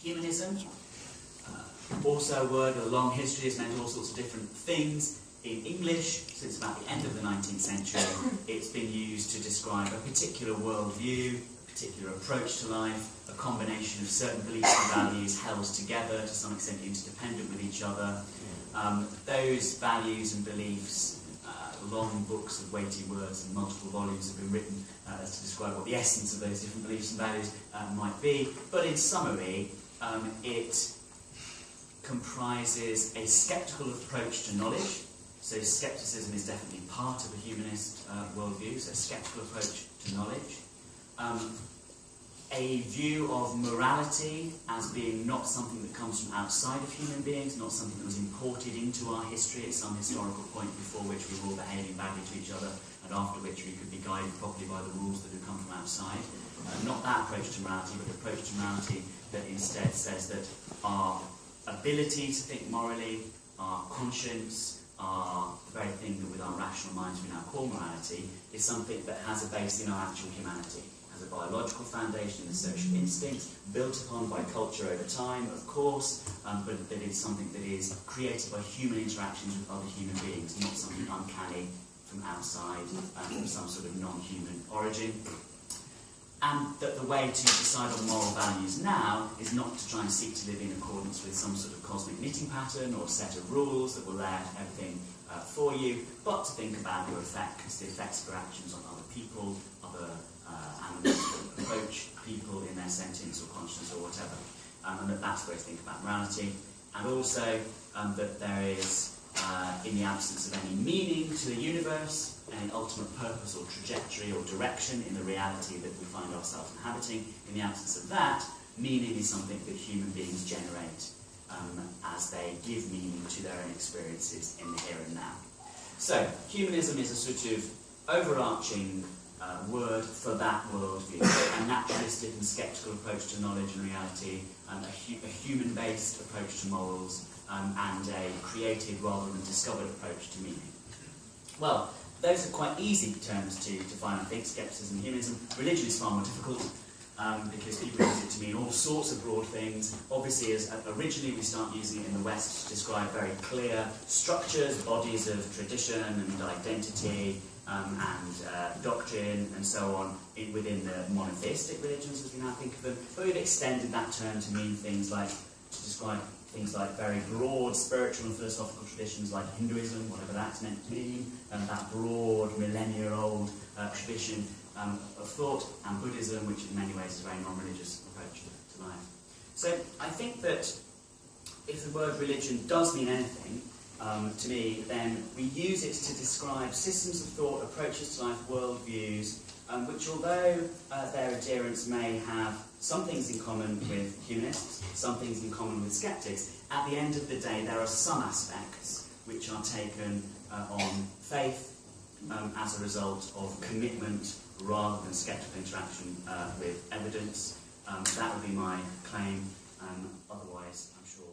Humanism, also a word with a long history, has meant all sorts of different things. In English, since about the end of the 19th century, it's been used to describe a particular worldview, a particular approach to life, a combination of certain beliefs and values held together, to some extent interdependent with each other. Those values and beliefs, long books of weighty words and multiple volumes have been written as to describe what the essence of those different beliefs and values might be. But in summary, it comprises a sceptical approach to knowledge. So scepticism is definitely part of a humanist worldview, so a sceptical approach to knowledge. A view of morality as being not something that comes from outside of human beings, not something that was imported into our history at some historical point before which we were all behaving badly to each other and after which we could be guided properly by the rules that had come from outside. Not that approach to morality, but the approach to morality that instead says that our ability to think morally, our conscience, the very thing that with our rational minds we now call morality, is something that has a base in our actual humanity. Has a biological foundation in the social instincts, built upon by culture over time, of course, but that it's something that is created by human interactions with other human beings, not something uncanny from outside, from some sort of non-human origin. And that the way to decide on moral values now is not to try and seek to live in accordance with some sort of cosmic knitting pattern or set of rules that will lay out everything for you, but to think about your effects, the effects of your actions on other people, other animals that approach people in their sentience or conscience or whatever. And that's the way to think about morality. And also that there is, in the absence of any meaning to the universe, any ultimate purpose or trajectory or direction in the reality that we find ourselves inhabiting, in the absence of that, meaning is something that human beings generate as they give meaning to their own experiences in the here and now. So, humanism is a sort of overarching word for that worldview, a naturalistic and sceptical approach to knowledge and reality, a human-based approach to morals, and a created rather than discovered approach to meaning. Well, those are quite easy terms to define, I think, skepticism and humanism. Religion is far more difficult, because people use it to mean all sorts of broad things. Obviously, as originally we start using it in the West to describe very clear structures, bodies of tradition and identity, and doctrine and so on within the monotheistic religions as we now think of them. But we've extended that term to mean things like, to describe things like very broad spiritual and philosophical traditions like Hinduism, whatever that's meant to mean, and that broad millennia-old tradition of thought, and Buddhism, which in many ways is a very non-religious approach to life. So I think that if the word religion does mean anything, to me, then we use it to describe systems of thought, approaches to life, worldviews, which although their adherents may have some things in common with humanists, some things in common with skeptics, at the end of the day there are some aspects which are taken on faith as a result of commitment rather than skeptical interaction with evidence. That would be my claim, otherwise I'm sure